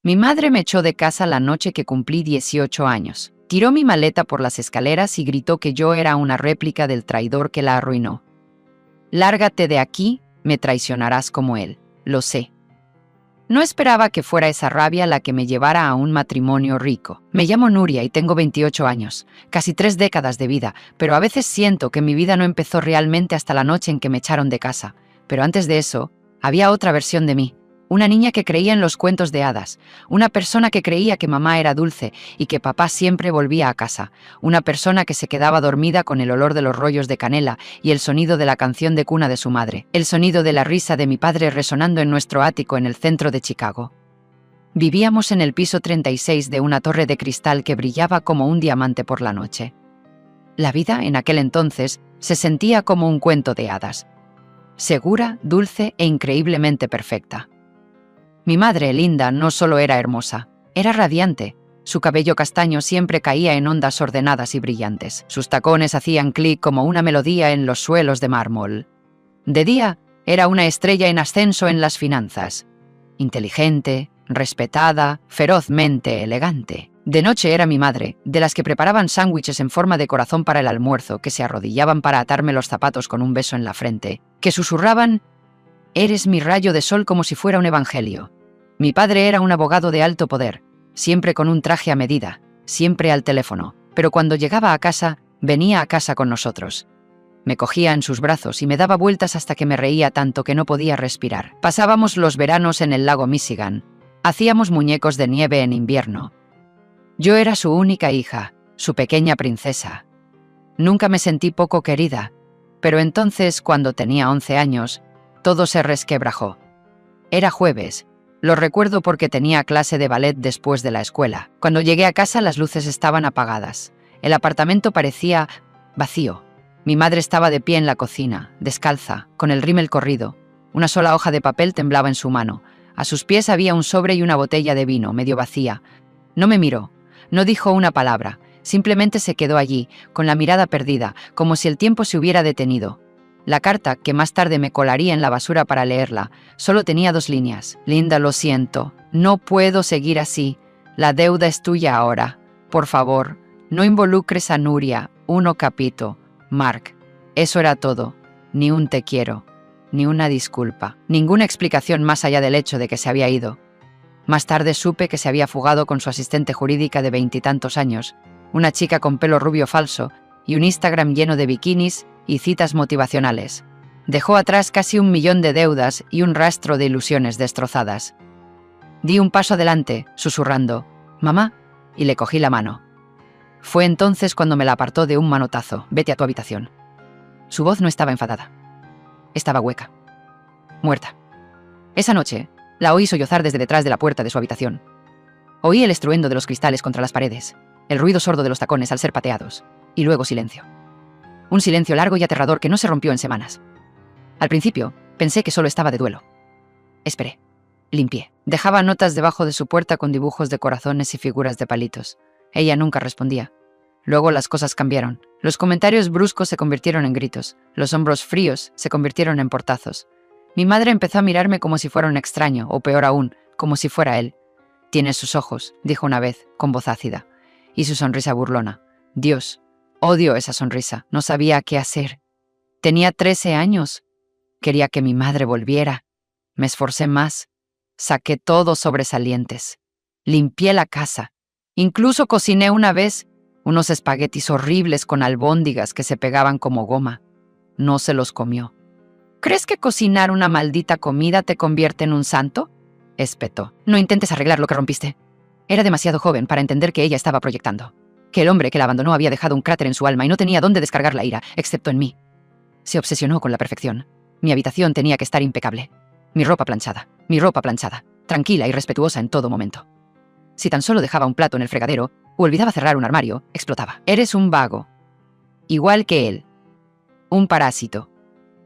Mi madre me echó de casa la noche que cumplí 18 años. Tiró mi maleta por las escaleras y gritó que yo era una réplica del traidor que la arruinó. «Lárgate de aquí, me traicionarás como él, lo sé». No esperaba que fuera esa rabia la que me llevara a un matrimonio rico. Me llamo Nuria y tengo 28 años, casi 3 décadas de vida, pero a veces siento que mi vida no empezó realmente hasta la noche en que me echaron de casa. Pero antes de eso, había otra versión de mí. Una niña que creía en los cuentos de hadas, una persona que creía que mamá era dulce y que papá siempre volvía a casa, una persona que se quedaba dormida con el olor de los rollos de canela y el sonido de la canción de cuna de su madre, el sonido de la risa de mi padre resonando en nuestro ático en el centro de Chicago. Vivíamos en el piso 36 de una torre de cristal que brillaba como un diamante por la noche. La vida, en aquel entonces, se sentía como un cuento de hadas. Segura, dulce e increíblemente perfecta. Mi madre, Linda, no solo era hermosa, era radiante. Su cabello castaño siempre caía en ondas ordenadas y brillantes. Sus tacones hacían clic como una melodía en los suelos de mármol. De día, era una estrella en ascenso en las finanzas. Inteligente, respetada, ferozmente elegante. De noche era mi madre, de las que preparaban sándwiches en forma de corazón para el almuerzo, que se arrodillaban para atarme los zapatos con un beso en la frente, que susurraban: «Eres mi rayo de sol», como si fuera un evangelio. Mi padre era un abogado de alto poder, siempre con un traje a medida, siempre al teléfono, pero cuando llegaba a casa, venía a casa con nosotros. Me cogía en sus brazos y me daba vueltas hasta que me reía tanto que no podía respirar. Pasábamos los veranos en el lago Michigan. Hacíamos muñecos de nieve en invierno. Yo era su única hija, su pequeña princesa. Nunca me sentí poco querida, pero entonces, cuando tenía 11 años, todo se resquebrajó. Era jueves. Lo recuerdo porque tenía clase de ballet después de la escuela. Cuando llegué a casa, las luces estaban apagadas. El apartamento parecía vacío. Mi madre estaba de pie en la cocina, descalza, con el rímel corrido. Una sola hoja de papel temblaba en su mano. A sus pies había un sobre y una botella de vino, medio vacía. No me miró, no dijo una palabra. Simplemente se quedó allí, con la mirada perdida, como si el tiempo se hubiera detenido. La carta, que más tarde me colaría en la basura para leerla, solo tenía 2 líneas. «Linda, lo siento. No puedo seguir así. La deuda es tuya ahora. Por favor, no involucres a Nuria. 1 capítulo. Mark». Eso era todo. Ni un te quiero. Ni una disculpa. Ninguna explicación más allá del hecho de que se había ido. Más tarde supe que se había fugado con su asistente jurídica de 20 y tantos años, una chica con pelo rubio falso y un Instagram lleno de bikinis y citas motivacionales. Dejó atrás casi 1 millón de deudas y un rastro de ilusiones destrozadas. Di un paso adelante, susurrando: «Mamá», y le cogí la mano. Fue entonces cuando me la apartó de un manotazo. «Vete a tu habitación». Su voz no estaba enfadada. Estaba hueca. Muerta. Esa noche, la oí sollozar desde detrás de la puerta de su habitación. Oí el estruendo de los cristales contra las paredes, el ruido sordo de los tacones al ser pateados, y luego silencio. Un silencio largo y aterrador que no se rompió en semanas. Al principio, pensé que solo estaba de duelo. Esperé. Limpié. Dejaba notas debajo de su puerta con dibujos de corazones y figuras de palitos. Ella nunca respondía. Luego las cosas cambiaron. Los comentarios bruscos se convirtieron en gritos. Los hombros fríos se convirtieron en portazos. Mi madre empezó a mirarme como si fuera un extraño, o peor aún, como si fuera él. «Tienes sus ojos», dijo una vez, con voz ácida. Y su sonrisa burlona. Dios, odio esa sonrisa. No sabía qué hacer. Tenía 13 años. Quería que mi madre volviera. Me esforcé más. Saqué todos sobresalientes. Limpié la casa. Incluso cociné una vez unos espaguetis horribles con albóndigas que se pegaban como goma. No se los comió. «¿Crees que cocinar una maldita comida te convierte en un santo?», espetó. «No intentes arreglar lo que rompiste». Era demasiado joven para entender que ella estaba proyectando. Que el hombre que la abandonó había dejado un cráter en su alma y no tenía dónde descargar la ira, excepto en mí. Se obsesionó con la perfección. Mi habitación tenía que estar impecable. Mi ropa planchada, tranquila y respetuosa en todo momento. Si tan solo dejaba un plato en el fregadero o olvidaba cerrar un armario, explotaba. «Eres un vago. Igual que él. Un parásito».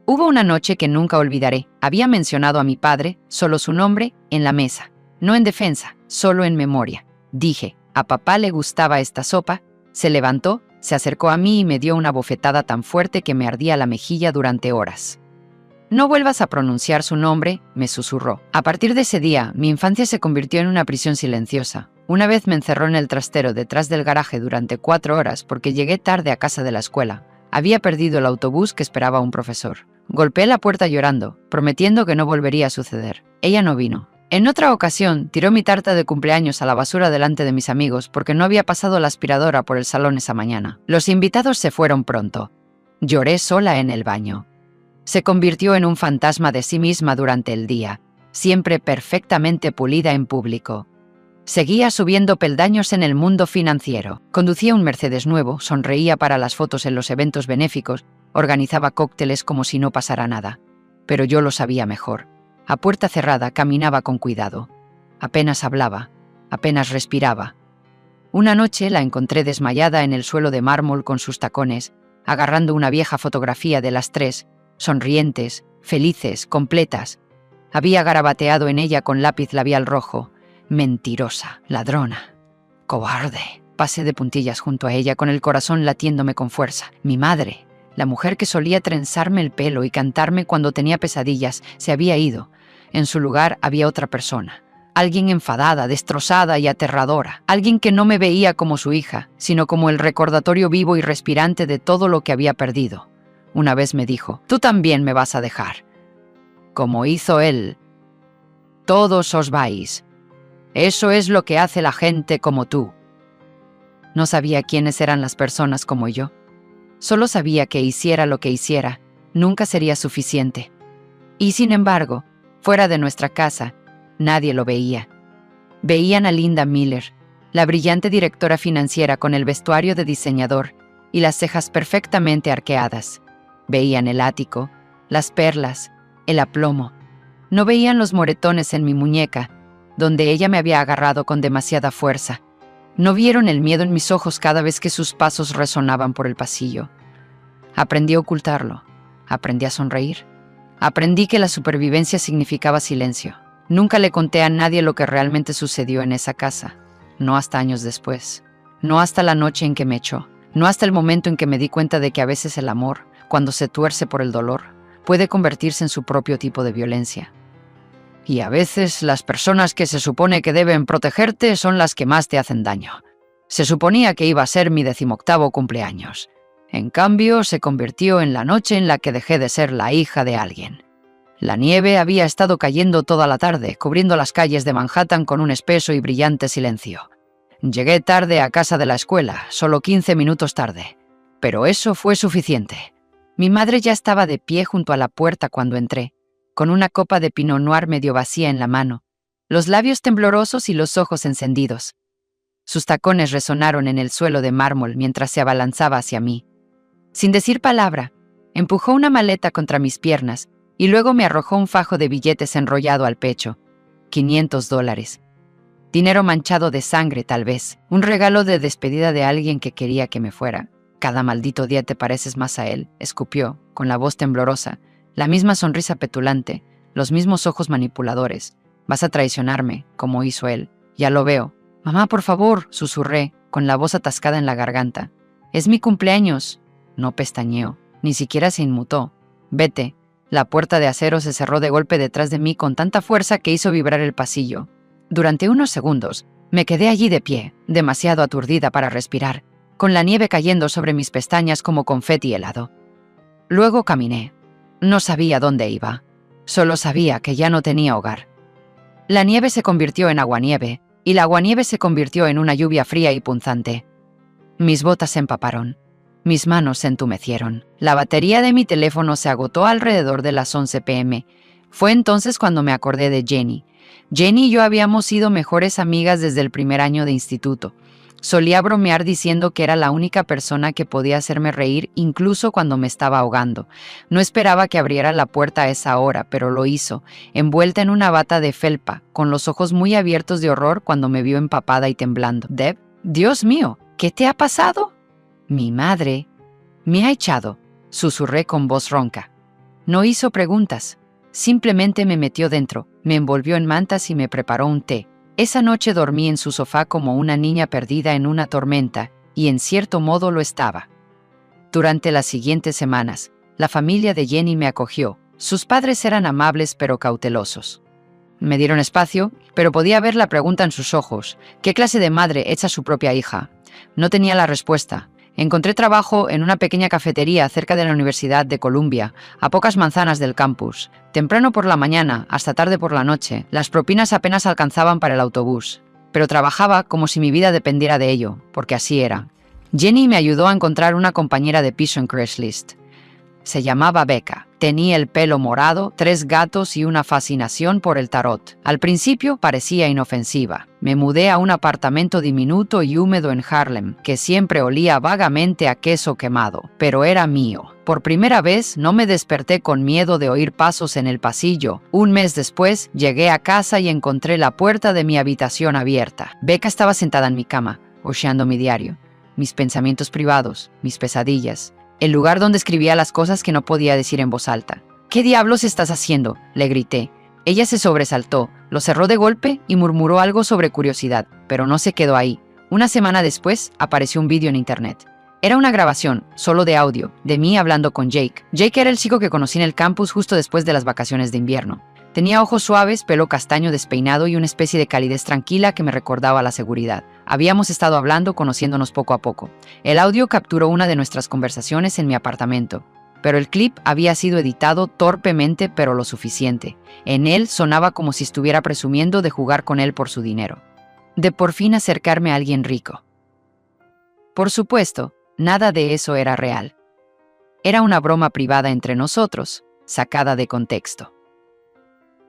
Hubo una noche que nunca olvidaré. Había mencionado a mi padre, solo su nombre, en la mesa. No en defensa, solo en memoria. Dije: «A papá le gustaba esta sopa». Se levantó, se acercó a mí y me dio una bofetada tan fuerte que me ardía la mejilla durante horas. No vuelvas a pronunciar su nombre, me susurró. A partir de ese día, mi infancia se convirtió en una prisión silenciosa. Una vez me encerró en el trastero detrás del garaje durante 4 horas porque llegué tarde a casa de la escuela. Había perdido el autobús que esperaba a un profesor. Golpeé la puerta llorando, prometiendo que no volvería a suceder. Ella no vino. En otra ocasión, tiró mi tarta de cumpleaños a la basura delante de mis amigos porque no había pasado la aspiradora por el salón esa mañana. Los invitados se fueron pronto. Lloré sola en el baño. Se convirtió en un fantasma de sí misma durante el día, siempre perfectamente pulida en público. Seguía subiendo peldaños en el mundo financiero. Conducía un Mercedes nuevo, sonreía para las fotos en los eventos benéficos, organizaba cócteles como si no pasara nada. Pero yo lo sabía mejor. A puerta cerrada caminaba con cuidado. Apenas hablaba, apenas respiraba. Una noche la encontré desmayada en el suelo de mármol con sus tacones, agarrando una vieja fotografía de las 3, sonrientes, felices, completas. Había garabateado en ella con lápiz labial rojo. Mentirosa, ladrona, cobarde. Pasé de puntillas junto a ella con el corazón latiéndome con fuerza. Mi madre, la mujer que solía trenzarme el pelo y cantarme cuando tenía pesadillas, se había ido. En su lugar había otra persona. Alguien enfadada, destrozada y aterradora. Alguien que no me veía como su hija, sino como el recordatorio vivo y respirante de todo lo que había perdido. Una vez me dijo, «Tú también me vas a dejar». Como hizo él. Todos os vais. Eso es lo que hace la gente como tú. No sabía quiénes eran las personas como yo. Solo sabía que hiciera lo que hiciera, nunca sería suficiente. Y sin embargo, fuera de nuestra casa, nadie lo veía. Veían a Linda Miller, la brillante directora financiera con el vestuario de diseñador y las cejas perfectamente arqueadas. Veían el ático, las perlas, el aplomo. No veían los moretones en mi muñeca, donde ella me había agarrado con demasiada fuerza. No vieron el miedo en mis ojos cada vez que sus pasos resonaban por el pasillo. Aprendí a ocultarlo. Aprendí a sonreír. Aprendí que la supervivencia significaba silencio. Nunca le conté a nadie lo que realmente sucedió en esa casa. No hasta años después. No hasta la noche en que me echó. No hasta el momento en que me di cuenta de que a veces el amor, cuando se tuerce por el dolor, puede convertirse en su propio tipo de violencia. Y a veces las personas que se supone que deben protegerte son las que más te hacen daño. Se suponía que iba a ser mi 18º cumpleaños. En cambio, se convirtió en la noche en la que dejé de ser la hija de alguien. La nieve había estado cayendo toda la tarde, cubriendo las calles de Manhattan con un espeso y brillante silencio. Llegué tarde a casa de la escuela, solo 15 minutos tarde. Pero eso fue suficiente. Mi madre ya estaba de pie junto a la puerta cuando entré, con una copa de Pinot Noir medio vacía en la mano, los labios temblorosos y los ojos encendidos. Sus tacones resonaron en el suelo de mármol mientras se abalanzaba hacia mí. Sin decir palabra, empujó una maleta contra mis piernas y luego me arrojó un fajo de billetes enrollado al pecho. $500. Dinero manchado de sangre, tal vez. Un regalo de despedida de alguien que quería que me fuera. «Cada maldito día te pareces más a él», escupió, con la voz temblorosa. La misma sonrisa petulante, los mismos ojos manipuladores. «Vas a traicionarme, como hizo él. Ya lo veo». «Mamá, por favor», susurré, con la voz atascada en la garganta. «Es mi cumpleaños». No pestañeó, ni siquiera se inmutó. «Vete». La puerta de acero se cerró de golpe detrás de mí con tanta fuerza que hizo vibrar el pasillo. Durante unos segundos, me quedé allí de pie, demasiado aturdida para respirar, con la nieve cayendo sobre mis pestañas como confeti helado. Luego caminé. No sabía dónde iba. Solo sabía que ya no tenía hogar. La nieve se convirtió en aguanieve, y la aguanieve se convirtió en una lluvia fría y punzante. Mis botas se empaparon. Mis manos se entumecieron. La batería de mi teléfono se agotó alrededor de las 11 p.m. Fue entonces cuando me acordé de Jenny. Jenny y yo habíamos sido mejores amigas desde el primer año de instituto. Solía bromear diciendo que era la única persona que podía hacerme reír incluso cuando me estaba ahogando. No esperaba que abriera la puerta a esa hora, pero lo hizo, envuelta en una bata de felpa, con los ojos muy abiertos de horror cuando me vio empapada y temblando. «Deb, Dios mío, ¿qué te ha pasado?» «Mi madre me ha echado», susurré con voz ronca. No hizo preguntas. Simplemente me metió dentro, me envolvió en mantas y me preparó un té. Esa noche dormí en su sofá como una niña perdida en una tormenta, y en cierto modo lo estaba. Durante las siguientes semanas, la familia de Jenny me acogió, Sus padres eran amables pero cautelosos. Me dieron espacio, pero podía ver la pregunta en sus ojos. ¿Qué clase de madre echa a su propia hija? No tenía la respuesta. Encontré trabajo en una pequeña cafetería cerca de la Universidad de Columbia, a pocas manzanas del campus. Temprano por la mañana hasta tarde por la noche, las propinas apenas alcanzaban para el autobús. Pero trabajaba como si mi vida dependiera de ello, porque así era. Jenny me ayudó a encontrar una compañera de piso en Craigslist. Se llamaba Becca. Tenía el pelo morado, 3 gatos y una fascinación por el tarot. Al principio parecía inofensiva. Me mudé a un apartamento diminuto y húmedo en Harlem, que siempre olía vagamente a queso quemado, pero era mío. Por primera vez no me desperté con miedo de oír pasos en el pasillo. Un mes después, llegué a casa y encontré la puerta de mi habitación abierta. Becca estaba sentada en mi cama, hojeando mi diario, mis pensamientos privados, mis pesadillas. El lugar donde escribía las cosas que no podía decir en voz alta. ¿Qué diablos estás haciendo?, le grité. Ella se sobresaltó, lo cerró de golpe y murmuró algo sobre curiosidad, pero no se quedó ahí. Una semana después, apareció un vídeo en internet. Era una grabación, solo de audio, de mí hablando con Jake. Jake era el chico que conocí en el campus justo después de las vacaciones de invierno. Tenía ojos suaves, pelo castaño despeinado y una especie de calidez tranquila que me recordaba la seguridad. Habíamos estado hablando, conociéndonos poco a poco. El audio capturó una de nuestras conversaciones en mi apartamento, pero el clip había sido editado torpemente, pero lo suficiente. En él sonaba como si estuviera presumiendo de jugar con él por su dinero, de por fin acercarme a alguien rico. Por supuesto, nada de eso era real. Era una broma privada entre nosotros, sacada de contexto.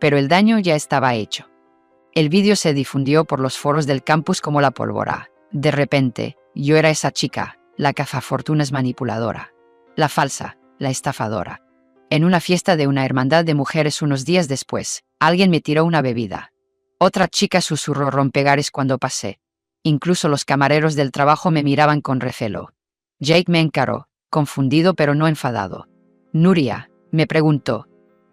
Pero el daño ya estaba hecho. El vídeo se difundió por los foros del campus como la pólvora. De repente, yo era esa chica, la cazafortunas manipuladora, la falsa, la estafadora. En una fiesta de una hermandad de mujeres unos días después, alguien me tiró una bebida. Otra chica susurró rompegares cuando pasé. Incluso los camareros del trabajo me miraban con recelo. Jake me encaró, confundido pero no enfadado. «Nuria», me preguntó,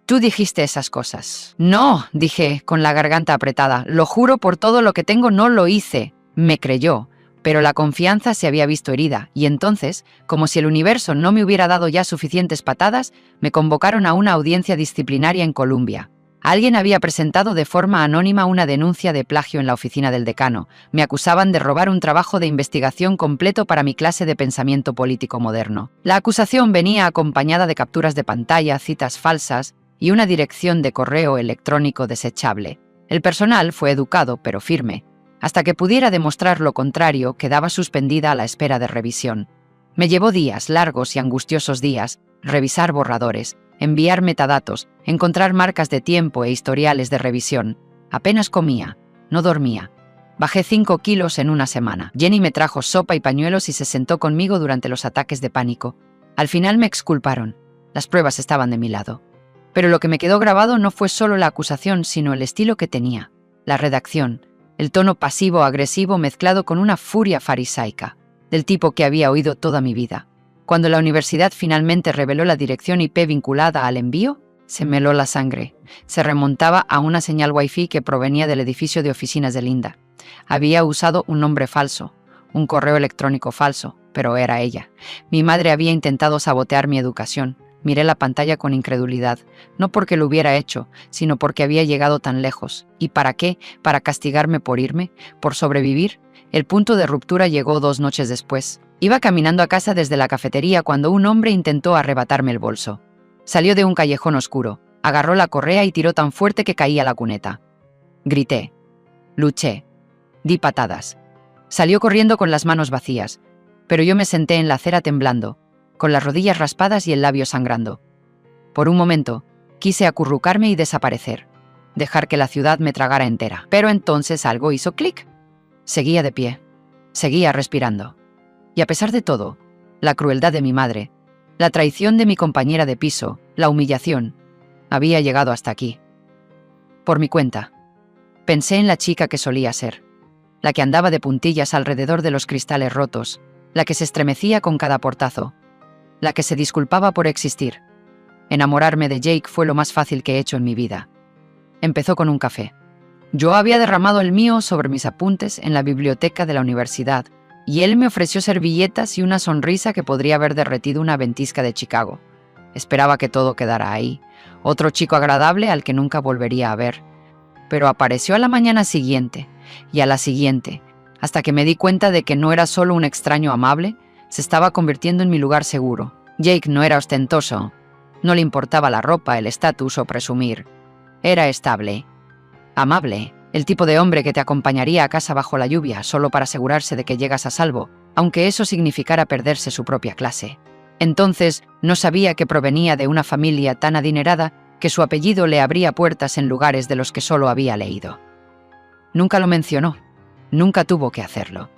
«¿tú dijiste esas cosas?» «No», dije, con la garganta apretada. «Lo juro por todo lo que tengo, no lo hice». Me creyó, pero la confianza se había visto herida, y entonces, como si el universo no me hubiera dado ya suficientes patadas, me convocaron a una audiencia disciplinaria en Columbia. Alguien había presentado de forma anónima una denuncia de plagio en la oficina del decano. Me acusaban de robar un trabajo de investigación completo para mi clase de pensamiento político moderno. La acusación venía acompañada de capturas de pantalla, citas falsas y una dirección de correo electrónico desechable. El personal fue educado pero firme. Hasta que pudiera demostrar lo contrario, quedaba suspendida a la espera de revisión. Me llevó días, largos y angustiosos días, revisar borradores, enviar metadatos, encontrar marcas de tiempo e historiales de revisión. Apenas comía, no dormía. Bajé 5 kilos en una semana. Jenny me trajo sopa y pañuelos y se sentó conmigo durante los ataques de pánico. Al final me exculparon. Las pruebas estaban de mi lado. Pero lo que me quedó grabado no fue solo la acusación, sino el estilo que tenía, la redacción, el tono pasivo-agresivo mezclado con una furia farisaica, del tipo que había oído toda mi vida. Cuando la universidad finalmente reveló la dirección IP vinculada al envío, se me heló la sangre. Se remontaba a una señal Wi-Fi que provenía del edificio de oficinas de Linda. Había usado un nombre falso, un correo electrónico falso, pero era ella. Mi madre había intentado sabotear mi educación. Miré la pantalla con incredulidad, no porque lo hubiera hecho, sino porque había llegado tan lejos. ¿Y para qué? ¿Para castigarme por irme? ¿Por sobrevivir? El punto de ruptura llegó 2 noches después. Iba caminando a casa desde la cafetería cuando un hombre intentó arrebatarme el bolso. Salió de un callejón oscuro, agarró la correa y tiró tan fuerte que caí a la cuneta. Grité. Luché. Di patadas. Salió corriendo con las manos vacías, pero yo me senté en la acera temblando, con las rodillas raspadas y el labio sangrando. Por un momento, quise acurrucarme y desaparecer, dejar que la ciudad me tragara entera. Pero entonces algo hizo clic. Seguía de pie, seguía respirando. Y a pesar de todo, la crueldad de mi madre, la traición de mi compañera de piso, la humillación, había llegado hasta aquí. Por mi cuenta, pensé en la chica que solía ser, la que andaba de puntillas alrededor de los cristales rotos, la que se estremecía con cada portazo, la que se disculpaba por existir. Enamorarme de Jake fue lo más fácil que he hecho en mi vida. Empezó con un café. Yo había derramado el mío sobre mis apuntes en la biblioteca de la universidad, y él me ofreció servilletas y una sonrisa que podría haber derretido una ventisca de Chicago. Esperaba que todo quedara ahí, otro chico agradable al que nunca volvería a ver. Pero apareció a la mañana siguiente, y a la siguiente, hasta que me di cuenta de que no era solo un extraño amable, se estaba convirtiendo en mi lugar seguro. Jake no era ostentoso, no le importaba la ropa, el estatus o presumir. Era estable, amable, el tipo de hombre que te acompañaría a casa bajo la lluvia solo para asegurarse de que llegas a salvo, aunque eso significara perderse su propia clase. Entonces, no sabía que provenía de una familia tan adinerada que su apellido le abría puertas en lugares de los que solo había leído. Nunca lo mencionó, nunca tuvo que hacerlo.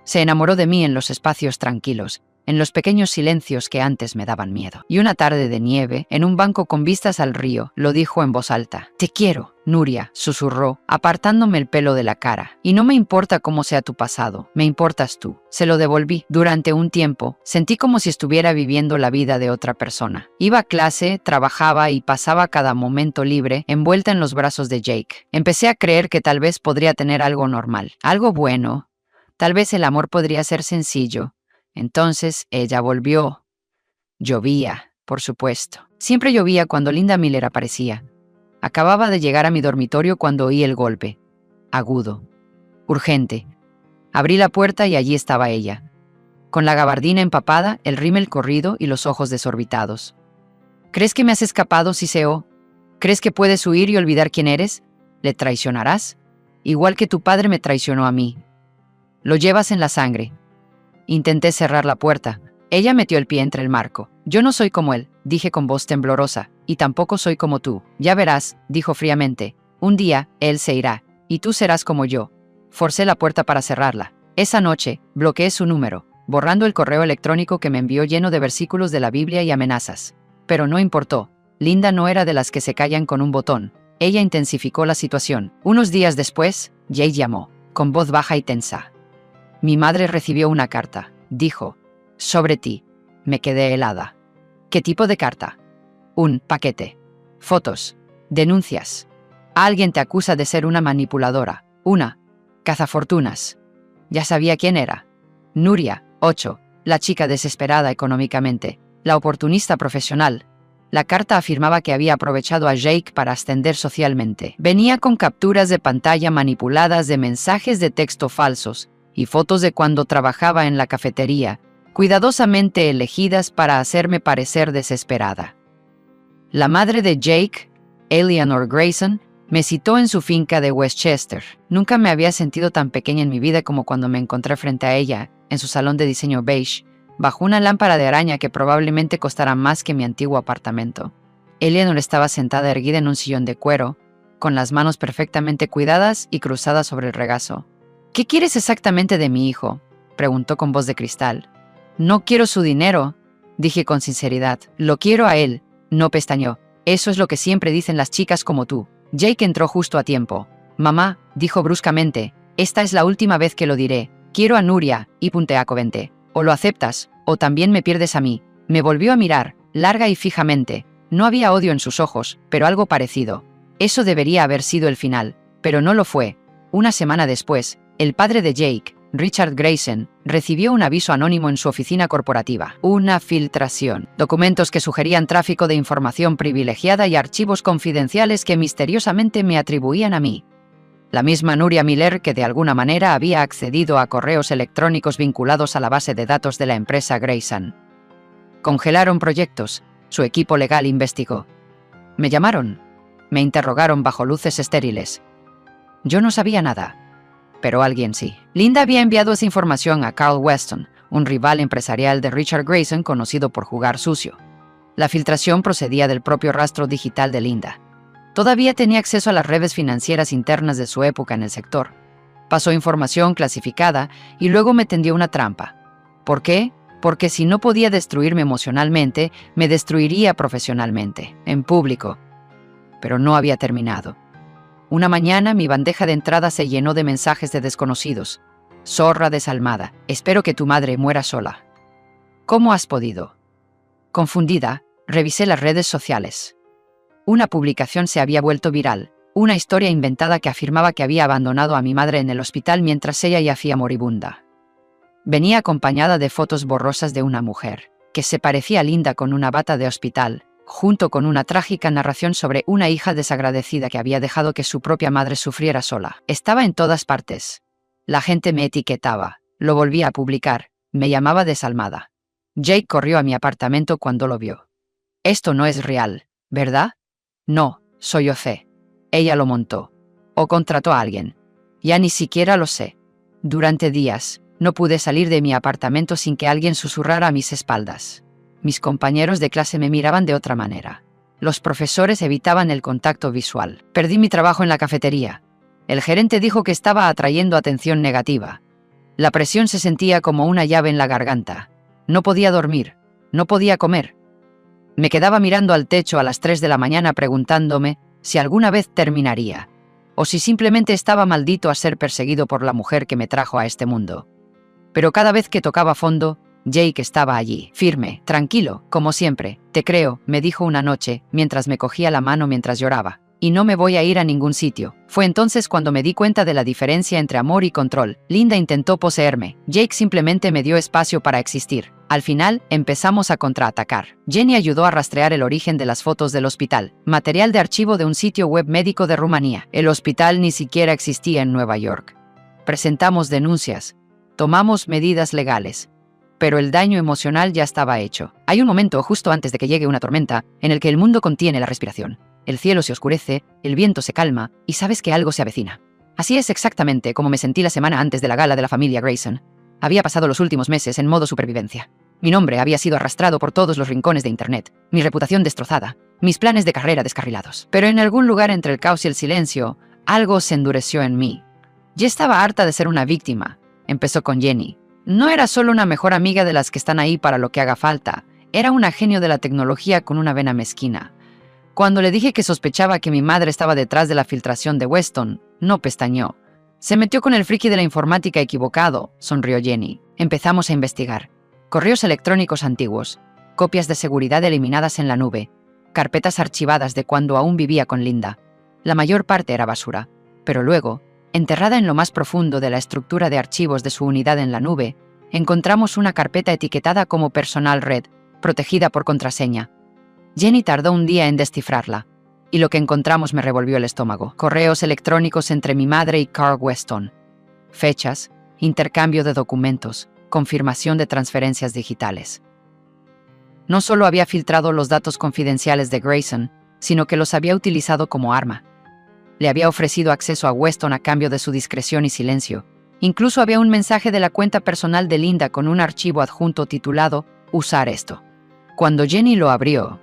Se enamoró de mí en los espacios tranquilos, en los pequeños silencios que antes me daban miedo. Y una tarde de nieve, en un banco con vistas al río, lo dijo en voz alta. «Te quiero, Nuria», susurró, apartándome el pelo de la cara. «Y no me importa cómo sea tu pasado, me importas tú». Se lo devolví. Durante un tiempo, sentí como si estuviera viviendo la vida de otra persona. Iba a clase, trabajaba y pasaba cada momento libre, envuelta en los brazos de Jake. Empecé a creer que tal vez podría tener algo normal, algo bueno. Tal vez el amor podría ser sencillo. Entonces ella volvió. Llovía, por supuesto. Siempre llovía cuando Linda Miller aparecía. Acababa de llegar a mi dormitorio cuando oí el golpe. Agudo. Urgente. Abrí la puerta y allí estaba ella, con la gabardina empapada, el rímel corrido y los ojos desorbitados. «¿Crees que me has escapado, Siseo? ¿Crees que puedes huir y olvidar quién eres? ¿Le traicionarás? Igual que tu padre me traicionó a mí. Lo llevas en la sangre». Intenté cerrar la puerta. Ella metió el pie entre el marco. «Yo no soy como él», dije con voz temblorosa, «y tampoco soy como tú». «Ya verás», dijo fríamente. «Un día, él se irá, y tú serás como yo». Forcé la puerta para cerrarla. Esa noche, bloqueé su número, borrando el correo electrónico que me envió lleno de versículos de la Biblia y amenazas. Pero no importó. Linda no era de las que se callan con un botón. Ella intensificó la situación. Unos días después, Jake llamó, con voz baja y tensa. «Mi madre recibió una carta», dijo. «Sobre ti». Me quedé helada. «¿Qué tipo de carta?» «Un paquete. Fotos. Denuncias. Alguien te acusa de ser una manipuladora. Una cazafortunas». Ya sabía quién era. Nuria, 8, la chica desesperada económicamente, la oportunista profesional. La carta afirmaba que había aprovechado a Jake para ascender socialmente. Venía con capturas de pantalla manipuladas de mensajes de texto falsos y fotos de cuando trabajaba en la cafetería, cuidadosamente elegidas para hacerme parecer desesperada. La madre de Jake, Eleanor Grayson, me citó en su finca de Westchester. Nunca me había sentido tan pequeña en mi vida como cuando me encontré frente a ella, en su salón de diseño beige, bajo una lámpara de araña que probablemente costara más que mi antiguo apartamento. Eleanor estaba sentada erguida en un sillón de cuero, con las manos perfectamente cuidadas y cruzadas sobre el regazo. «¿Qué quieres exactamente de mi hijo?», preguntó con voz de cristal. «No quiero su dinero», dije con sinceridad. «Lo quiero a él», no pestañeó. «Eso es lo que siempre dicen las chicas como tú». Jake entró justo a tiempo. «Mamá», dijo bruscamente, «esta es la última vez que lo diré. Quiero a Nuria», y punteacoventé. «O lo aceptas, o también me pierdes a mí». Me volvió a mirar, larga y fijamente. No había odio en sus ojos, pero algo parecido. Eso debería haber sido el final, pero no lo fue. Una semana después, el padre de Jake, Richard Grayson, recibió un aviso anónimo en su oficina corporativa. Una filtración. Documentos que sugerían tráfico de información privilegiada y archivos confidenciales que misteriosamente me atribuían a mí. La misma Nuria Miller que de alguna manera había accedido a correos electrónicos vinculados a la base de datos de la empresa Grayson. Congelaron proyectos. Su equipo legal investigó. Me llamaron. Me interrogaron bajo luces estériles. Yo no sabía nada. Pero alguien sí. Linda había enviado esa información a Carl Weston, un rival empresarial de Richard Grayson conocido por jugar sucio. La filtración procedía del propio rastro digital de Linda. Todavía tenía acceso a las redes financieras internas de su época en el sector. Pasó información clasificada y luego me tendió una trampa. ¿Por qué? Porque si no podía destruirme emocionalmente, me destruiría profesionalmente, en público. Pero no había terminado. Una mañana mi bandeja de entrada se llenó de mensajes de desconocidos. «Zorra desalmada, espero que tu madre muera sola». «¿Cómo has podido?». Confundida, revisé las redes sociales. Una publicación se había vuelto viral, una historia inventada que afirmaba que había abandonado a mi madre en el hospital mientras ella yacía moribunda. Venía acompañada de fotos borrosas de una mujer, que se parecía a Linda con una bata de hospital, junto con una trágica narración sobre una hija desagradecida que había dejado que su propia madre sufriera sola. Estaba en todas partes. La gente me etiquetaba, lo volvía a publicar, me llamaba desalmada. Jake corrió a mi apartamento cuando lo vio. Esto no es real, ¿verdad? No, sollocé. Ella lo montó. O contrató a alguien. Ya ni siquiera lo sé. Durante días, no pude salir de mi apartamento sin que alguien susurrara a mis espaldas. Mis compañeros de clase me miraban de otra manera. Los profesores evitaban el contacto visual. Perdí mi trabajo en la cafetería. El gerente dijo que estaba atrayendo atención negativa. La presión se sentía como una llave en la garganta. No podía dormir. No podía comer. Me quedaba mirando al techo a las 3 de la mañana preguntándome si alguna vez terminaría, o si simplemente estaba maldito a ser perseguido por la mujer que me trajo a este mundo. Pero cada vez que tocaba fondo, Jake estaba allí, firme, tranquilo, como siempre. Te creo, me dijo una noche, mientras me cogía la mano mientras lloraba. Y no me voy a ir a ningún sitio. Fue entonces cuando me di cuenta de la diferencia entre amor y control. Linda intentó poseerme. Jake simplemente me dio espacio para existir. Al final, empezamos a contraatacar. Jenny ayudó a rastrear el origen de las fotos del hospital, material de archivo de un sitio web médico de Rumanía. El hospital ni siquiera existía en Nueva York. Presentamos denuncias. Tomamos medidas legales. Pero el daño emocional ya estaba hecho. Hay un momento, justo antes de que llegue una tormenta, en el que el mundo contiene la respiración. El cielo se oscurece, el viento se calma y sabes que algo se avecina. Así es exactamente como me sentí la semana antes de la gala de la familia Grayson. Había pasado los últimos meses en modo supervivencia. Mi nombre había sido arrastrado por todos los rincones de Internet, mi reputación destrozada, mis planes de carrera descarrilados. Pero en algún lugar entre el caos y el silencio, algo se endureció en mí. Ya estaba harta de ser una víctima. Empezó con Jenny. No era solo una mejor amiga de las que están ahí para lo que haga falta, era una genio de la tecnología con una vena mezquina. Cuando le dije que sospechaba que mi madre estaba detrás de la filtración de Weston, no pestañeó. Se metió con el friki de la informática equivocado, sonrió Jenny. Empezamos a investigar. Correos electrónicos antiguos, copias de seguridad eliminadas en la nube, carpetas archivadas de cuando aún vivía con Linda. La mayor parte era basura, pero luego, enterrada en lo más profundo de la estructura de archivos de su unidad en la nube, encontramos una carpeta etiquetada como Personal Red, protegida por contraseña. Jenny tardó un día en descifrarla, y lo que encontramos me revolvió el estómago. Correos electrónicos entre mi madre y Carl Weston. Fechas, intercambio de documentos, confirmación de transferencias digitales. No solo había filtrado los datos confidenciales de Grayson, sino que los había utilizado como arma. Le había ofrecido acceso a Weston a cambio de su discreción y silencio. Incluso había un mensaje de la cuenta personal de Linda con un archivo adjunto titulado «Usar esto». Cuando Jenny lo abrió,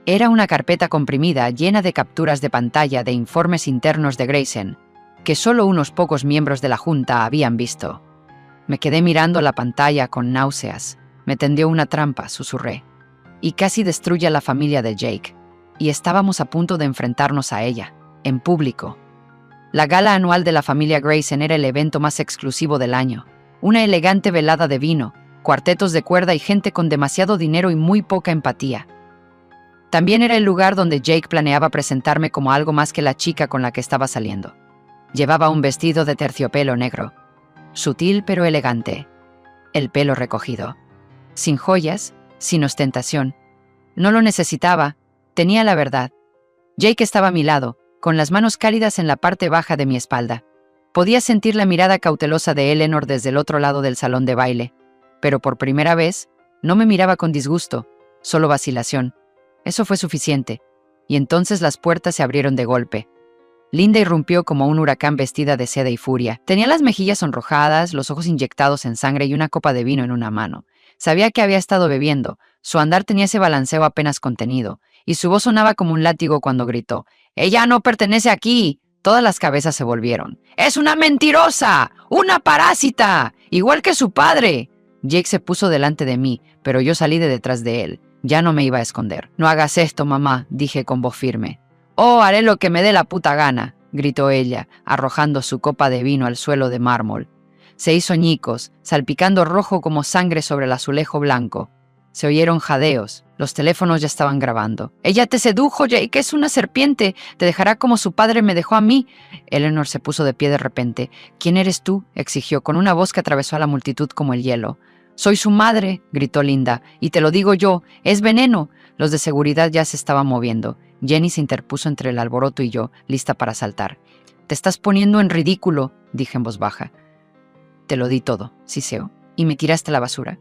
era una carpeta comprimida llena de capturas de pantalla de informes internos de Grayson, que solo unos pocos miembros de la Junta habían visto. Me quedé mirando la pantalla con náuseas. Me tendió una trampa, susurré. Y casi destruye a la familia de Jake. Y estábamos a punto de enfrentarnos a ella, en público. La gala anual de la familia Grayson era el evento más exclusivo del año. Una elegante velada de vino, cuartetos de cuerda y gente con demasiado dinero y muy poca empatía. También era el lugar donde Jake planeaba presentarme como algo más que la chica con la que estaba saliendo. Llevaba un vestido de terciopelo negro, sutil pero elegante, el pelo recogido, sin joyas, sin ostentación. No lo necesitaba, tenía la verdad. Jake estaba a mi lado, con las manos cálidas en la parte baja de mi espalda. Podía sentir la mirada cautelosa de Eleanor desde el otro lado del salón de baile, pero por primera vez no me miraba con disgusto, solo vacilación. Eso fue suficiente, y entonces las puertas se abrieron de golpe. Linda irrumpió como un huracán vestida de seda y furia. Tenía las mejillas sonrojadas, los ojos inyectados en sangre y una copa de vino en una mano. Sabía que había estado bebiendo, su andar tenía ese balanceo apenas contenido, y su voz sonaba como un látigo cuando gritó: «¡Ella no pertenece aquí!». Todas las cabezas se volvieron. «¡Es una mentirosa! ¡Una parásita! ¡Igual que su padre!». Jake se puso delante de mí, pero yo salí de detrás de él. Ya no me iba a esconder. «No hagas esto, mamá», dije con voz firme. «Oh, haré lo que me dé la puta gana», gritó ella, arrojando su copa de vino al suelo de mármol. Se hizo añicos, salpicando rojo como sangre sobre el azulejo blanco. Se oyeron jadeos. Los teléfonos ya estaban grabando. «Ella te sedujo, Jake, es una serpiente. Te dejará como su padre me dejó a mí». Eleanor se puso de pie de repente. «¿Quién eres tú?», exigió, con una voz que atravesó a la multitud como el hielo. «Soy su madre», gritó Linda, «y te lo digo yo, es veneno. Los de seguridad ya se estaban moviendo. Jenny se interpuso entre el alboroto y yo, lista para saltar. «Te estás poniendo en ridículo», dije en voz baja. «Te lo di todo», siseó. «¿Y me tiraste a la basura?»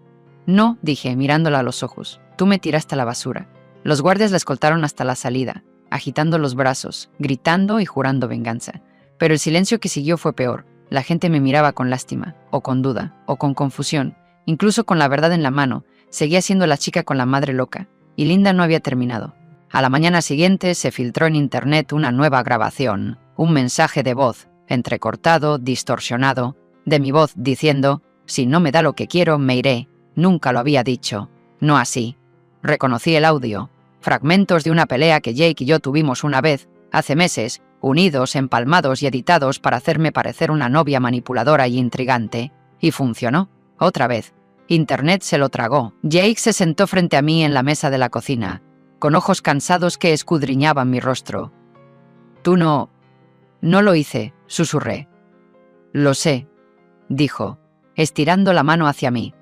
«No», dije, mirándola a los ojos. «Tú me tiraste a la basura». Los guardias la escoltaron hasta la salida, agitando los brazos, gritando y jurando venganza. Pero el silencio que siguió fue peor. La gente me miraba con lástima, o con duda, o con confusión. Incluso con la verdad en la mano, seguía siendo la chica con la madre loca, y Linda no había terminado. A la mañana siguiente se filtró en internet una nueva grabación, un mensaje de voz, entrecortado, distorsionado, de mi voz diciendo: «Si no me da lo que quiero, me iré». Nunca lo había dicho. No así. Reconocí el audio. Fragmentos de una pelea que Jake y yo tuvimos una vez, hace meses, unidos, empalmados y editados para hacerme parecer una novia manipuladora y intrigante. Y funcionó. Otra vez. Internet se lo tragó. Jake se sentó frente a mí en la mesa de la cocina, con ojos cansados que escudriñaban mi rostro. «Tú no... No lo hice», susurré. «Lo sé», dijo, estirando la mano hacia mí.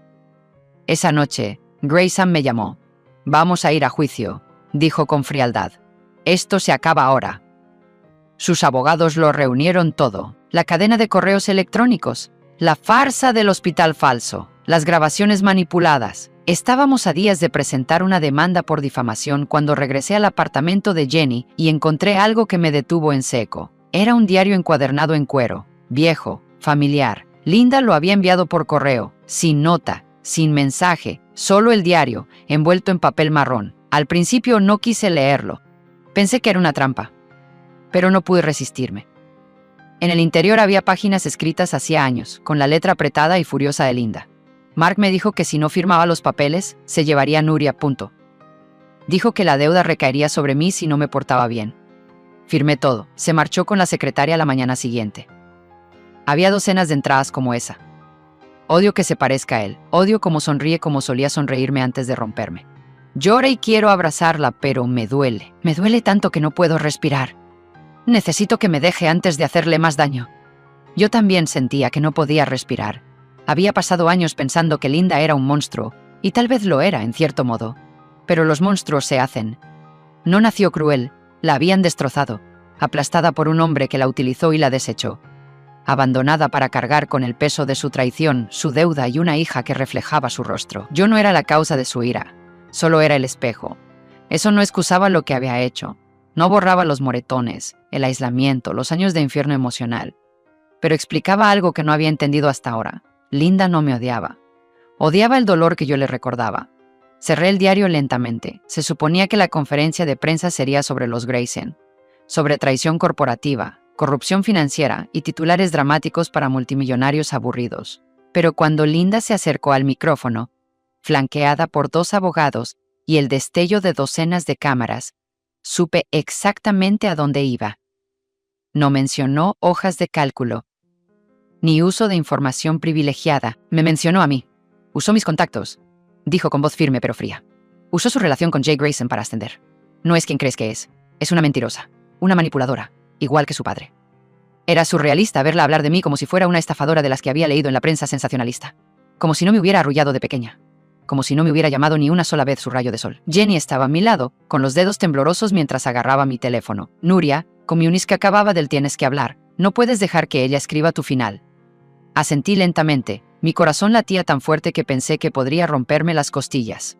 Esa noche, Grayson me llamó. «Vamos a ir a juicio», dijo con frialdad. «Esto se acaba ahora». Sus abogados lo reunieron todo. La cadena de correos electrónicos, la farsa del hospital falso, las grabaciones manipuladas. Estábamos a días de presentar una demanda por difamación cuando regresé al apartamento de Jenny y encontré algo que me detuvo en seco. Era un diario encuadernado en cuero, viejo, familiar. Linda lo había enviado por correo, sin nota, sin mensaje, solo el diario, envuelto en papel marrón. Al principio no quise leerlo. Pensé que era una trampa, pero no pude resistirme. En el interior había páginas escritas hacía años, con la letra apretada y furiosa de Linda. Mark me dijo que si no firmaba los papeles, se llevaría a Nuria. Dijo que la deuda recaería sobre mí si no me portaba bien. Firmé todo. Se marchó con la secretaria la mañana siguiente. Había docenas de entradas como esa. Odio que se parezca a él. Odio cómo sonríe como solía sonreírme antes de romperme. Llora y quiero abrazarla, pero me duele. Me duele tanto que no puedo respirar. Necesito que me deje antes de hacerle más daño. Yo también sentía que no podía respirar. Había pasado años pensando que Linda era un monstruo, y tal vez lo era, en cierto modo. Pero los monstruos se hacen. No nació cruel, la habían destrozado, aplastada por un hombre que la utilizó y la desechó. Abandonada para cargar con el peso de su traición, su deuda y una hija que reflejaba su rostro. Yo no era la causa de su ira, solo era el espejo. Eso no excusaba lo que había hecho. No borraba los moretones, el aislamiento, los años de infierno emocional. Pero explicaba algo que no había entendido hasta ahora. Linda no me odiaba. Odiaba el dolor que yo le recordaba. Cerré el diario lentamente. Se suponía que la conferencia de prensa sería sobre los Grayson, sobre traición corporativa, corrupción financiera y titulares dramáticos para multimillonarios aburridos. Pero cuando Linda se acercó al micrófono, flanqueada por 2 abogados y el destello de docenas de cámaras, supe exactamente a dónde iba. No mencionó hojas de cálculo, ni uso de información privilegiada. Me mencionó a mí. Usó mis contactos, dijo con voz firme pero fría. Usó su relación con Jay Grayson para ascender. No es quien crees que es. Es una mentirosa, una manipuladora, igual que su padre. Era surrealista verla hablar de mí como si fuera una estafadora de las que había leído en la prensa sensacionalista. Como si no me hubiera arrullado de pequeña. Como si no me hubiera llamado ni una sola vez su rayo de sol. Jenny estaba a mi lado, con los dedos temblorosos mientras agarraba mi teléfono. Nuria, communist que acababa del tienes que hablar. No puedes dejar que ella escriba tu final. Asentí lentamente. Mi corazón latía tan fuerte que pensé que podría romperme las costillas.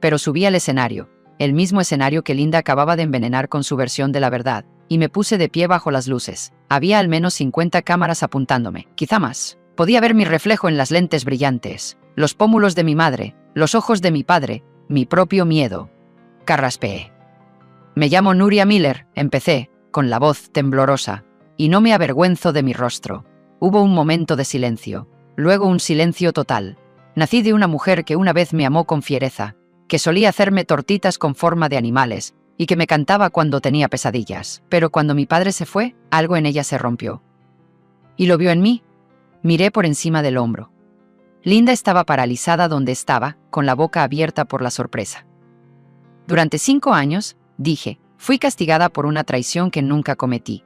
Pero subí al escenario, el mismo escenario que Linda acababa de envenenar con su versión de la verdad, y me puse de pie bajo las luces. Había al menos 50 cámaras apuntándome, quizá más. Podía ver mi reflejo en las lentes brillantes, los pómulos de mi madre, los ojos de mi padre, mi propio miedo. Carraspeé. Me llamo Nuria Miller, empecé, con la voz temblorosa, y no me avergüenzo de mi rostro. Hubo un momento de silencio, luego un silencio total. Nací de una mujer que una vez me amó con fiereza, que solía hacerme tortitas con forma de animales, y que me cantaba cuando tenía pesadillas. Pero cuando mi padre se fue, algo en ella se rompió. ¿Y lo vio en mí? Miré por encima del hombro. Linda estaba paralizada donde estaba, con la boca abierta por la sorpresa. Durante 5 años, dije, fui castigada por una traición que nunca cometí.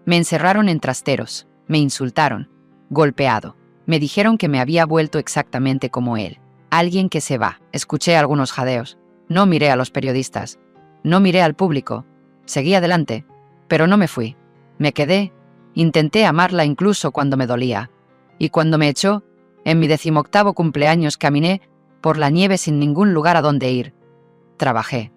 Me encerraron en trasteros, me insultaron, golpeado. Me dijeron que me había vuelto exactamente como él. Alguien que se va. Escuché algunos jadeos. No miré a los periodistas. No miré al público. Seguí adelante, pero no me fui. Me quedé. Intenté amarla incluso cuando me dolía. Y cuando me echó, en mi 18º cumpleaños caminé por la nieve sin ningún lugar a donde ir. Trabajé.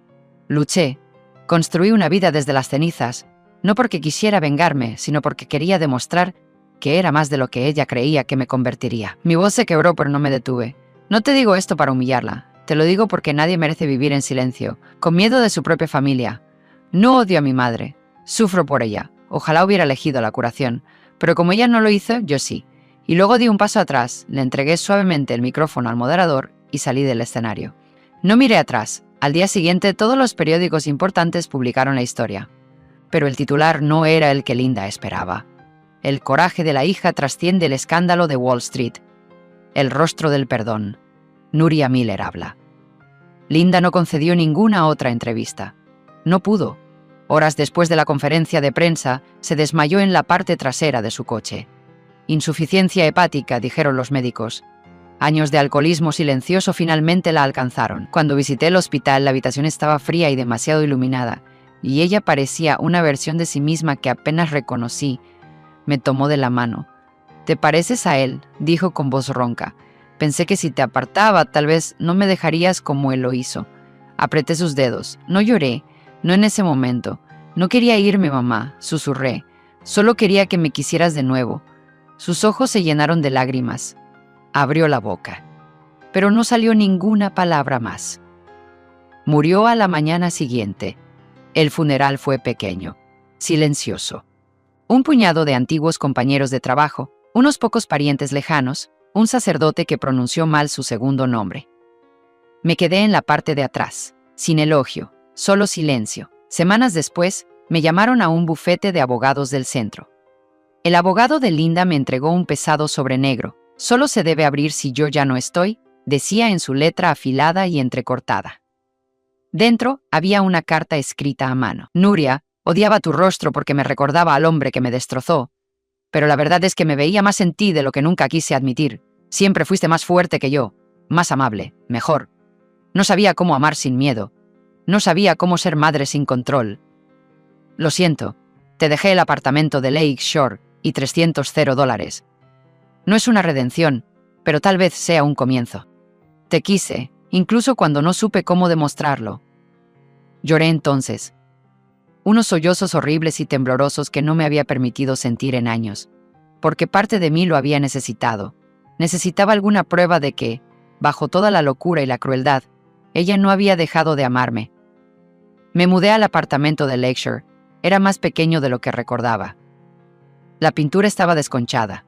Luché. Construí una vida desde las cenizas, no porque quisiera vengarme, sino porque quería demostrar que era más de lo que ella creía que me convertiría. Mi voz se quebró, pero no me detuve. No te digo esto para humillarla. Te lo digo porque nadie merece vivir en silencio, con miedo de su propia familia. No odio a mi madre. Sufro por ella. Ojalá hubiera elegido la curación. Pero como ella no lo hizo, yo sí. Y luego di un paso atrás, le entregué suavemente el micrófono al moderador y salí del escenario. No miré atrás. Al día siguiente, todos los periódicos importantes publicaron la historia. Pero el titular no era el que Linda esperaba. El coraje de la hija trasciende el escándalo de Wall Street. El rostro del perdón. Nuria Miller habla. Linda no concedió ninguna otra entrevista. No pudo. Horas después de la conferencia de prensa, se desmayó en la parte trasera de su coche. Insuficiencia hepática, dijeron los médicos. Años de alcoholismo silencioso finalmente la alcanzaron. Cuando visité el hospital, la habitación estaba fría y demasiado iluminada, y ella parecía una versión de sí misma que apenas reconocí. Me tomó de la mano. «¿Te pareces a él?», dijo con voz ronca. «Pensé que si te apartaba, tal vez no me dejarías como él lo hizo». Apreté sus dedos. No lloré, no en ese momento. No quería irme, mamá, susurré. Solo quería que me quisieras de nuevo. Sus ojos se llenaron de lágrimas. Abrió la boca, pero no salió ninguna palabra más. Murió a la mañana siguiente. El funeral fue pequeño, silencioso. Un puñado de antiguos compañeros de trabajo, unos pocos parientes lejanos, un sacerdote que pronunció mal su segundo nombre. Me quedé en la parte de atrás, sin elogio, solo silencio. Semanas después, me llamaron a un bufete de abogados del centro. El abogado de Linda me entregó un pesado sobre negro. «Solo se debe abrir si yo ya no estoy», decía en su letra afilada y entrecortada. Dentro había una carta escrita a mano. «Nuria, odiaba tu rostro porque me recordaba al hombre que me destrozó. Pero la verdad es que me veía más en ti de lo que nunca quise admitir. Siempre fuiste más fuerte que yo, más amable, mejor. No sabía cómo amar sin miedo. No sabía cómo ser madre sin control. Lo siento, te dejé el apartamento de Lake Shore y $300. No es una redención, pero tal vez sea un comienzo. Te quise, incluso cuando no supe cómo demostrarlo». Lloré entonces. Unos sollozos horribles y temblorosos que no me había permitido sentir en años, porque parte de mí lo había necesitado. Necesitaba alguna prueba de que, bajo toda la locura y la crueldad, ella no había dejado de amarme. Me mudé al apartamento de Lakeshore. Era más pequeño de lo que recordaba. La pintura estaba desconchada,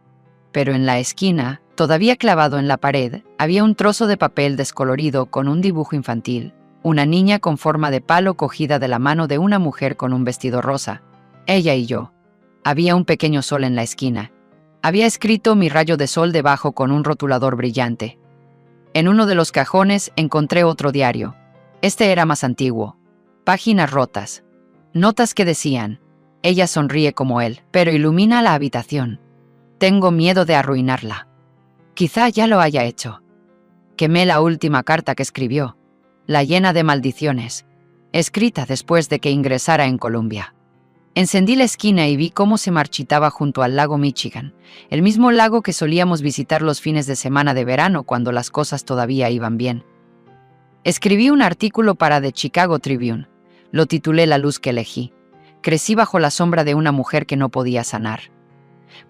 pero en la esquina, todavía clavado en la pared, había un trozo de papel descolorido con un dibujo infantil. Una niña con forma de palo cogida de la mano de una mujer con un vestido rosa. Ella y yo. Había un pequeño sol en la esquina. Había escrito mi rayo de sol debajo con un rotulador brillante. En uno de los cajones encontré otro diario. Este era más antiguo. Páginas rotas. Notas que decían: «Ella sonríe como él, pero ilumina la habitación. Tengo miedo de arruinarla». Quizá ya lo haya hecho. Quemé la última carta que escribió, la llena de maldiciones, escrita después de que ingresara en Columbia. Encendí la esquina y vi cómo se marchitaba junto al lago Michigan, el mismo lago que solíamos visitar los fines de semana de verano cuando las cosas todavía iban bien. Escribí un artículo para The Chicago Tribune. Lo titulé La luz que elegí. Crecí bajo la sombra de una mujer que no podía sanar.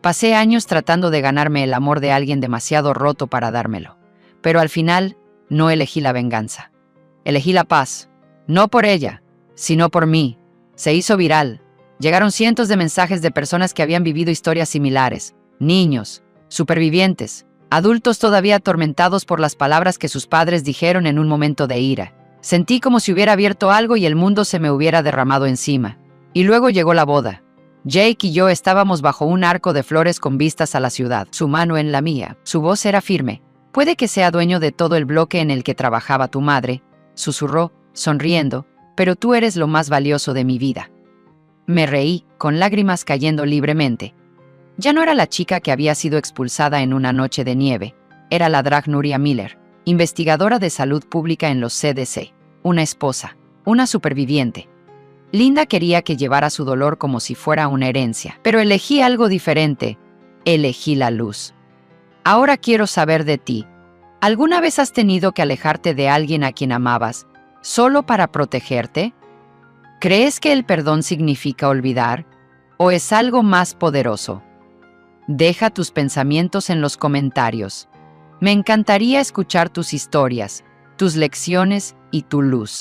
Pasé años tratando de ganarme el amor de alguien demasiado roto para dármelo, pero al final no elegí la venganza. Elegí la paz, no por ella, sino por mí. Se hizo viral. Llegaron cientos de mensajes de personas que habían vivido historias similares, niños, supervivientes, adultos todavía atormentados por las palabras que sus padres dijeron en un momento de ira. Sentí como si hubiera abierto algo y el mundo se me hubiera derramado encima. Y luego llegó la boda. Jake y yo estábamos bajo un arco de flores con vistas a la ciudad, su mano en la mía. Su voz era firme. «Puede que sea dueño de todo el bloque en el que trabajaba tu madre», susurró, sonriendo, «pero tú eres lo más valioso de mi vida». Me reí, con lágrimas cayendo libremente. Ya no era la chica que había sido expulsada en una noche de nieve. Era la drag Nuria Miller, investigadora de salud pública en los CDC. una esposa, una superviviente. Linda quería que llevara su dolor como si fuera una herencia, pero elegí algo diferente. Elegí la luz. Ahora quiero saber de ti. ¿Alguna vez has tenido que alejarte de alguien a quien amabas, solo para protegerte? ¿Crees que el perdón significa olvidar? ¿O es algo más poderoso? Deja tus pensamientos en los comentarios. Me encantaría escuchar tus historias, tus lecciones y tu luz.